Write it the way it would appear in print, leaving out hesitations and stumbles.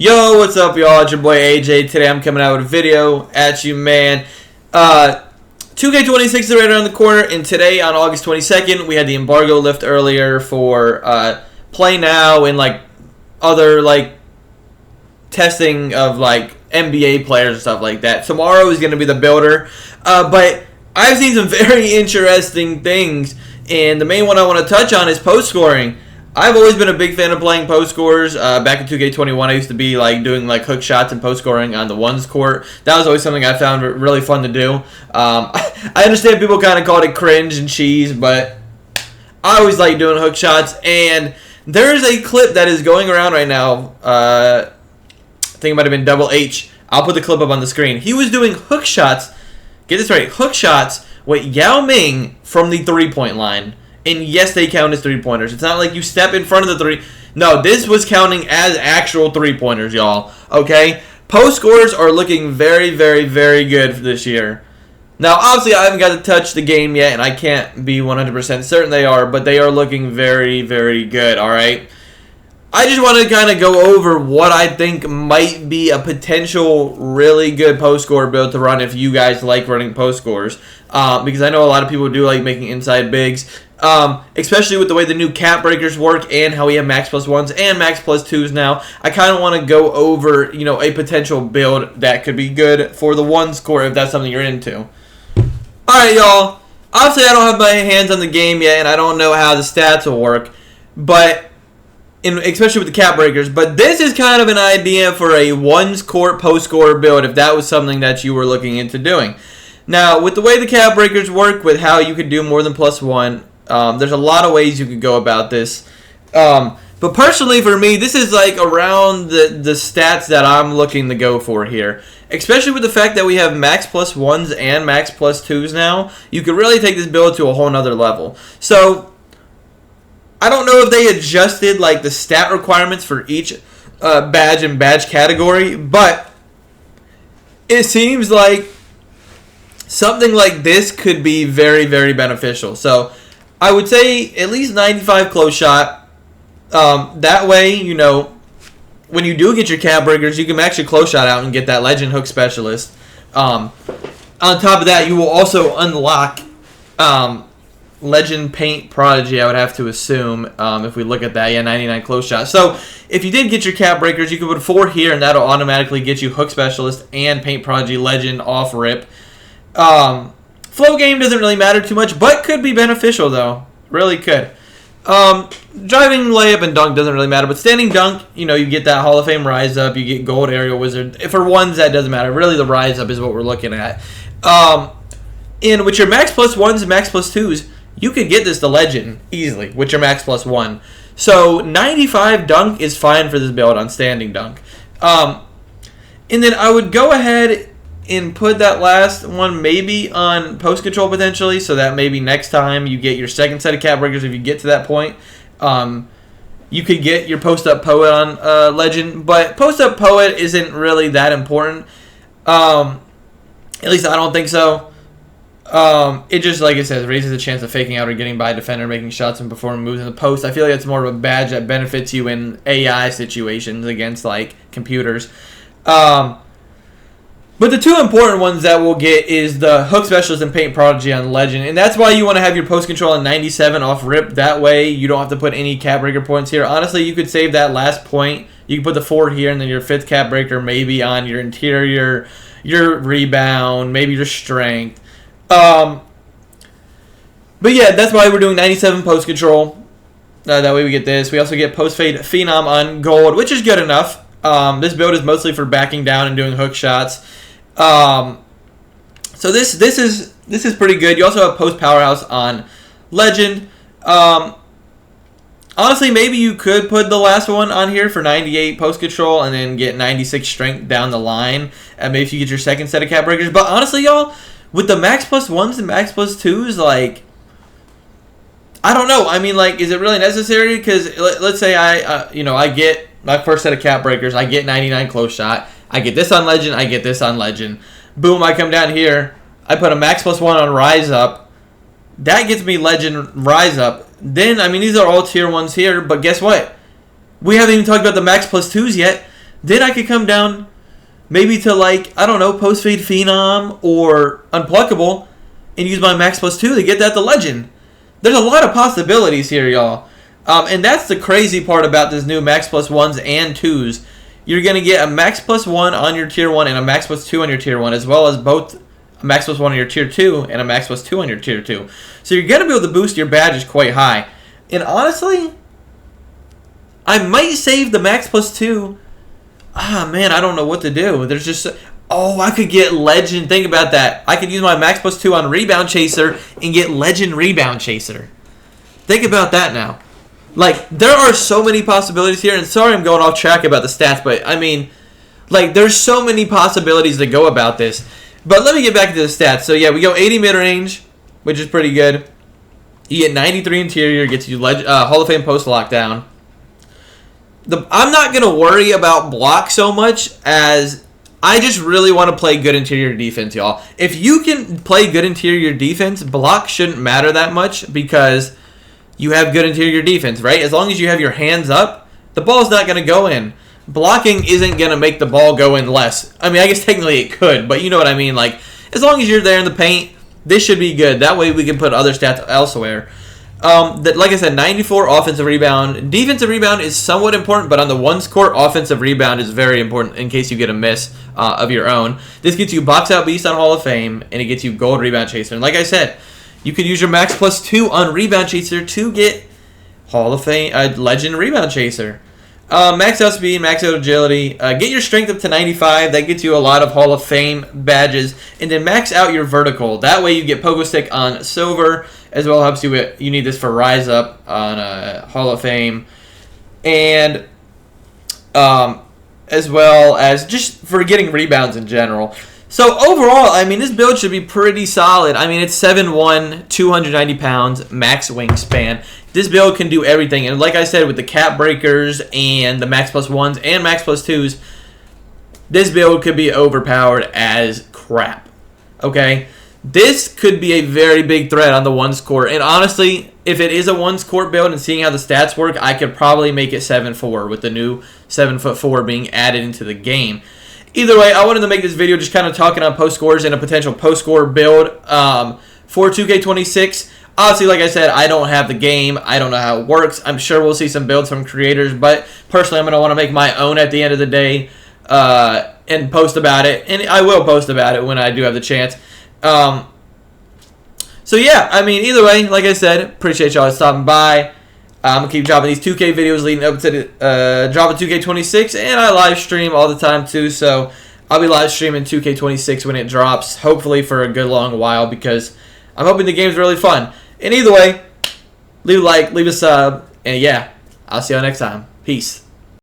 Yo, what's up, y'all? It's your boy AJ. Today I'm coming out with a video at you, man. 2K26 is right around the corner, and today on August 22nd, we had the embargo lift earlier for Play Now and like other like testing of like NBA players and stuff like that. Tomorrow is going to be the builder, but I've seen some very interesting things, and the main one I want to touch on is post scoring. I've always been a big fan of playing post scores. Back in 2K21, I used to be like doing like hook shots and post scoring on the ones court. That was always something I found really fun to do. I understand people kind of called it cringe and cheese, but I always like doing hook shots. And there is a clip that is going around right now. I think it might have been Double H. I'll put the clip up on the screen. He was doing hook shots. Get this right, hook shots with Yao Ming from the 3-point line. And yes, they count as 3-pointers. It's not like you step in front of the three. No, this was counting as actual 3-pointers, y'all. Okay? Post scores are looking very, very, very good for this year. Now, obviously, I haven't got to touch the game yet, and I can't be 100% certain they are, but they are looking very, very good, alright? I just want to kind of go over what I think might be a potential really good post score build to run if you guys like running post scores. Because I know a lot of people do like making inside bigs. Especially with the way the new cap breakers work and how we have max plus ones and max plus twos now. I kind of want to go over, you know, a potential build that could be good for the one score if that's something you're into. Alright, y'all. Obviously, I don't have my hands on the game yet, and I don't know how the stats will work. But especially with the cap breakers, but this is kind of an idea for a ones court post scorer build if that was something that you were looking into doing. Now, with the way the cap breakers work, with how you could do more than plus one, there's a lot of ways you could go about this. But personally, for me, this is like around the stats that I'm looking to go for here. Especially with the fact that we have max plus ones and max plus twos now, you could really take this build to a whole nother level. So I don't know if they adjusted like the stat requirements for each badge and badge category, but it seems like something like this could be very, very beneficial. So I would say at least 95 close shot. That way, you know, when you do get your cap breakers, you can max your close shot out and get that legend hook specialist. On top of that, you will also unlock Legend Paint Prodigy, I would have to assume, if we look at that. Yeah, 99 close shot. So, if you did get your cap breakers, you could put 4 here, and that'll automatically get you Hook Specialist and Paint Prodigy Legend off rip. Flow game doesn't really matter too much, but could be beneficial, though. Really could. Driving, layup, and dunk doesn't really matter, but standing dunk, you know, you get that Hall of Fame rise up, you get gold aerial wizard. For ones, that doesn't matter. Really, the rise up is what we're looking at. And with your max plus ones and max plus twos, you could get this to legend easily with your max plus one. So 95 dunk is fine for this build on standing dunk. And then I would go ahead and put that last one maybe on post control potentially, so that maybe next time you get your second set of cap breakers, if you get to that point, you could get your post up poet on legend. But post up poet isn't really that important. At least I don't think so. It just, like it says, raises the chance of faking out or getting by a defender, making shots and performing moves in the post. I feel like it's more of a badge that benefits you in AI situations against, like, computers. But the two important ones that we'll get is the Hook Specialist and Paint Prodigy on Legend. And that's why you want to have your post control on 97 off rip. That way you don't have to put any cap breaker points here. Honestly, you could save that last point. You can put the 4 here and then your 5th cap breaker maybe on your interior, your rebound, maybe your strength. But yeah, that's why we're doing 97 post control. That way we get this. We also get post fade phenom on gold, which is good enough. This build is mostly for backing down and doing hook shots. So this is pretty good. You also have post powerhouse on legend. Honestly, maybe you could put the last one on here for 98 post control and then get 96 strength down the line. And maybe if you get your second set of cap breakers. But honestly, y'all, with the max plus ones and max plus twos, like, I don't know. I mean, like, is it really necessary? Because let's say I get my first set of cap breakers. I get 99 close shot. I get this on legend. I get this on legend. Boom, I come down here. I put a max plus one on rise up. That gets me legend rise up. Then, I mean, these are all tier ones here. But guess what? We haven't even talked about the max plus twos yet. Then I could come down maybe to like, I don't know, post-fade phenom or unpluckable and use my max plus 2 to get that to legend. There's a lot of possibilities here, y'all. And that's the crazy part about this new max plus 1s and 2s. You're going to get a max plus 1 on your tier 1 and a max plus 2 on your tier 1, as well as both a max plus 1 on your tier 2 and a max plus 2 on your tier 2. So you're going to be able to boost your badges quite high. And honestly, I might save the max plus 2. Man, I don't know what to do. There's just... Oh, I could get legend. Think about that. I could use my max plus 2 on rebound chaser and get legend rebound chaser. Think about that now. Like, there are so many possibilities here. And sorry I'm going off track about the stats, but I mean, like, there's so many possibilities to go about this. But let me get back to the stats. So yeah, we go 80 mid-range, which is pretty good. You get 93 interior, gets you Hall of Fame post lockdown. I'm not going to worry about block so much as I just really want to play good interior defense, y'all. If you can play good interior defense, block shouldn't matter that much because you have good interior defense, right? As long as you have your hands up, the ball's not going to go in. Blocking isn't going to make the ball go in less. I mean, I guess technically it could, but you know what I mean. Like, as long as you're there in the paint, this should be good. That way we can put other stats elsewhere. Like I said, 94 offensive rebound. Defensive rebound is somewhat important, but on the ones court, offensive rebound is very important in case you get a miss of your own. This gets you box out beast on Hall of Fame, and it gets you gold rebound chaser. And like I said, you could use your max plus 2 on rebound chaser to get Hall of Fame legend rebound chaser. Max out speed, max out agility. Get your strength up to 95. That gets you a lot of Hall of Fame badges. And then max out your vertical. That way you get pogo stick on silver. As well helps you with, you need this for rise up on Hall of Fame. And as well as just for getting rebounds in general. So overall, I mean, this build should be pretty solid. I mean, it's 7'1", 290 pounds, max wingspan. This build can do everything. And like I said, with the cap breakers and the max plus 1s and max plus 2s, this build could be overpowered as crap. Okay? This could be a very big threat on the ones court. And honestly, if it is a ones court build and seeing how the stats work, I could probably make it 7'4" with the new 7'4" being added into the game. Either way, I wanted to make this video just kind of talking on post scores and a potential post score build for 2K26. Obviously, like I said, I don't have the game. I don't know how it works. I'm sure we'll see some builds from creators, but personally, I'm going to want to make my own at the end of the day and post about it. And I will post about it when I do have the chance. So yeah, I mean, either way, like I said, appreciate y'all stopping by. I'm going to keep dropping these 2K videos leading up to the drop of 2K26, and I live stream all the time too, so I'll be live streaming 2K26 when it drops, hopefully for a good long while, because I'm hoping the game's really fun. And either way, leave a like, leave a sub, and yeah, I'll see y'all next time. Peace.